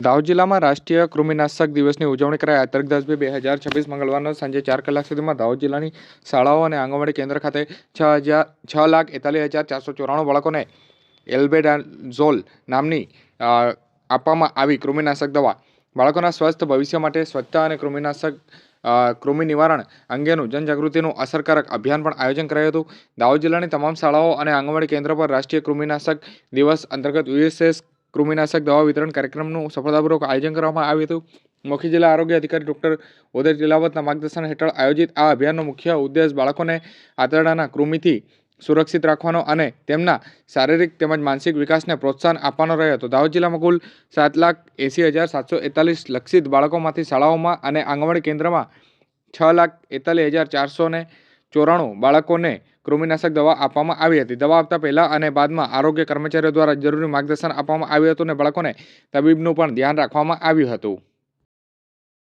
દાહોદ જિલ્લામાં રાષ્ટ્રીય કૃમિનાશક દિવસની ઉજવણી કરાઈ. તારીખ 10/2/2026 મંગળવારના સાંજે 4 કલાક સુધીમાં દાહોદ જિલ્લાની શાળાઓ અને આંગણવાડી કેન્દ્ર ખાતે 6,41,494 બાળકોને એલ્બેન્ડાઝોલ નામની આપવામાં આવી કૃમિનાશક દવા. બાળકોના સ્વસ્થ ભવિષ્ય માટે સ્વચ્છતા અને કૃમિ નિવારણ અંગેનું જનજાગૃતિનું અસરકારક અભિયાન પણ આયોજન કરાયું હતું. દાહોદ જિલ્લાની તમામ શાળાઓ અને આંગણવાડી કેન્દ્ર પર રાષ્ટ્રીય કૃમિનાશક દિવસ અંતર્ગત વિશેષ કૃમિનાશક દવા વિતરણ કાર્યક્રમનું સફળતાપૂર્વક આયોજન કરવામાં આવ્યું હતું. મુખ્ય જિલ્લા આરોગ્ય અધિકારી ડોક્ટર ઉદય તિલાવતના માર્ગદર્શન હેઠળ આયોજિત આ અભિયાનનો મુખ્ય ઉદ્દેશ બાળકોને આંતરડાના કૃમિથી સુરક્ષિત રાખવાનો અને તેમના શારીરિક તેમજ માનસિક વિકાસને પ્રોત્સાહન આપવાનો રહ્યો હતો. દાહોદ જિલ્લામાં કુલ 7,80,741 લક્ષિત બાળકોમાંથી શાળાઓમાં અને આંગણવાડી કેન્દ્રમાં 6,41,494 બાળકોને કૃમિનાશક દવા આપવામાં આવી હતી. દવા આપતા પહેલા અને બાદમાં આરોગ્ય કર્મચારીઓ દ્વારા જરૂરી માર્ગદર્શન આપવામાં આવ્યું હતું અને બાળકોને તબીબનું પણ ધ્યાન રાખવામાં આવ્યું હતું.